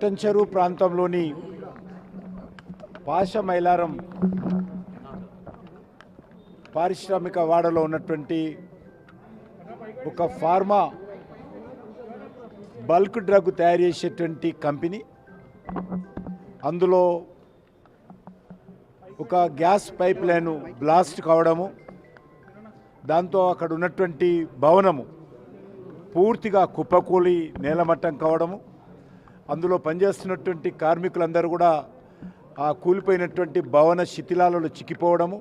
పట్టంచెరు ప్రాంతంలోని పాషమైలారం పారిశ్రామిక వాడలో ఉన్నటువంటి ఒక ఫార్మా బల్క్ డ్రగ్ తయారు చేసేటువంటి కంపెనీ, అందులో ఒక గ్యాస్ పైప్ లైన్ బ్లాస్ట్ కావడము, దాంతో అక్కడ ఉన్నటువంటి భవనము పూర్తిగా కుప్పకూలి నేలమట్టం కావడము, అందులో పనిచేస్తున్నటువంటి కార్మికులందరూ కూడా ఆ కూలిపోయినటువంటి భవన శిథిలాలలో చిక్కిపోవడము.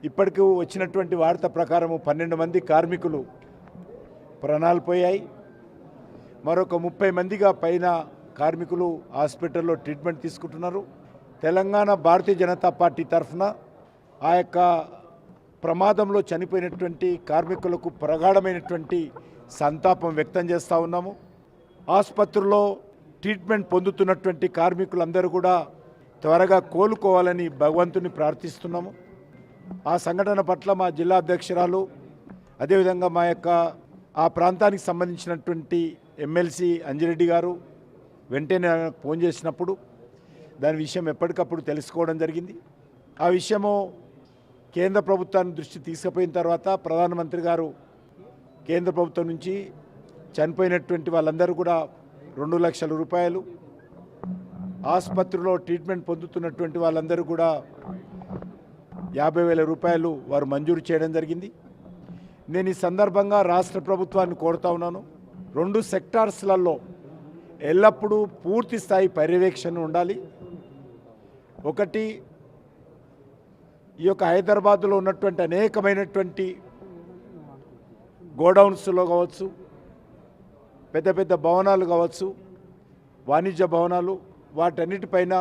ఇప్పటికి వచ్చినటువంటి వార్త ప్రకారము 12 మంది కార్మికులు ప్రాణాలు పోయాయి. మరొక 30 మందిగా పైన కార్మికులు హాస్పిటల్లో ట్రీట్మెంట్ తీసుకుంటున్నారు. తెలంగాణ భారతీయ జనతా పార్టీ తరఫున ఆ యొక్క ప్రమాదంలో చనిపోయినటువంటి కార్మికులకు ప్రగాఢమైనటువంటి సంతాపం వ్యక్తం చేస్తూ ఉన్నాము. ఆసుపత్రుల్లో ట్రీట్మెంట్ పొందుతున్నటువంటి కార్మికులందరూ కూడా త్వరగా కోలుకోవాలని భగవంతుని ప్రార్థిస్తున్నాము. ఆ సంఘటన పట్ల మా జిల్లా అధ్యక్షురాలు, అదేవిధంగా మా యొక్క ఆ ప్రాంతానికి సంబంధించినటువంటి ఎమ్మెల్సీ అంజిరెడ్డి గారు వెంటనే ఫోన్ చేసినప్పుడు దాని విషయం ఎప్పటికప్పుడు తెలుసుకోవడం జరిగింది. ఆ విషయము కేంద్ర ప్రభుత్వాన్ని దృష్టి తీసుకుపోయిన తర్వాత ప్రధానమంత్రి గారు కేంద్ర ప్రభుత్వం నుంచి చనిపోయినటువంటి వాళ్ళందరూ కూడా 2 లక్షల రూపాయలు, ఆసుపత్రిలో ట్రీట్మెంట్ పొందుతున్నటువంటి వాళ్ళందరూ కూడా 50,000 రూపాయలు వారు మంజూరు చేయడం జరిగింది. నేను ఈ సందర్భంగా రాష్ట్ర ప్రభుత్వాన్ని కోరుతా ఉన్నాను, 2 సెక్టార్స్లలో ఎల్లప్పుడూ పూర్తి స్థాయి పర్యవేక్షణ ఉండాలి. ఒకటి, ఈ యొక్క హైదరాబాద్లో ఉన్నటువంటి అనేకమైనటువంటి గోడౌన్స్లో కావచ్చు, పెద్ద పెద్ద భవనాలు కావచ్చు, వాణిజ్య భవనాలు, వాటన్నిటిపైన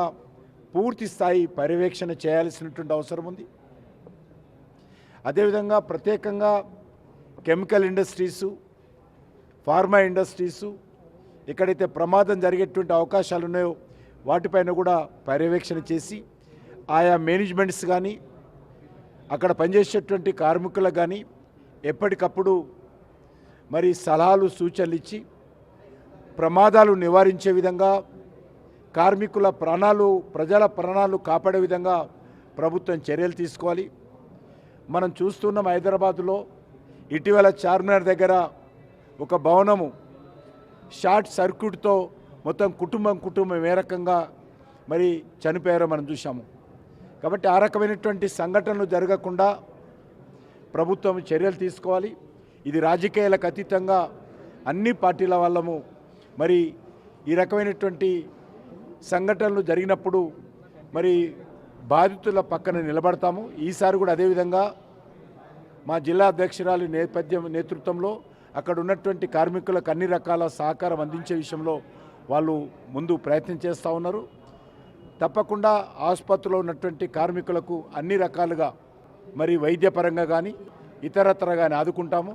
పూర్తి స్థాయి పర్యవేక్షణ చేయాల్సినటువంటి అవసరం ఉంది. అదేవిధంగా ప్రత్యేకంగా కెమికల్ ఇండస్ట్రీసు, ఫార్మా ఇండస్ట్రీసు, ఎక్కడైతే ప్రమాదం జరిగేటువంటి అవకాశాలు ఉన్నాయో వాటిపైన కూడా పర్యవేక్షణ చేసి ఆయా మేనేజ్మెంట్స్ కానీ అక్కడ పనిచేసేటువంటి కార్మికులకు కానీ ఎప్పటికప్పుడు మరి సలహాలు సూచనలు ఇచ్చి ప్రమాదాలు నివారించే విధంగా, కార్మికుల ప్రాణాలు, ప్రజల ప్రాణాలు కాపాడే విధంగా ప్రభుత్వం చర్యలు తీసుకోవాలి. మనం చూస్తున్నాం, హైదరాబాదులో ఇటీవల చార్మినార్ దగ్గర ఒక భవనము షార్ట్ సర్క్యూట్తో మొత్తం కుటుంబం ఏ రకంగా మరి చనిపోయారో మనం చూసాము. కాబట్టి ఆ రకమైనటువంటి సంఘటనలు జరగకుండా ప్రభుత్వం చర్యలు తీసుకోవాలి. ఇది రాజకీయాలకు అతీతంగా అన్ని పార్టీల వాళ్ళము మరి ఈ రకమైనటువంటి సంఘటనలు జరిగినప్పుడు మరి బాధితుల పక్కన నిలబడతాము. ఈసారి కూడా అదేవిధంగా మా జిల్లా అధ్యక్షురాలి నేతృత్వంలో అక్కడ ఉన్నటువంటి కార్మికులకు అన్ని రకాల సహకారం అందించే విషయంలో వాళ్ళు ముందు ప్రయత్నం చేస్తూ ఉన్నారు. తప్పకుండా ఆసుపత్రిలో ఉన్నటువంటి కార్మికులకు అన్ని రకాలుగా మరి వైద్యపరంగా కానీ ఇతరత్ర కానీ ఆదుకుంటాము.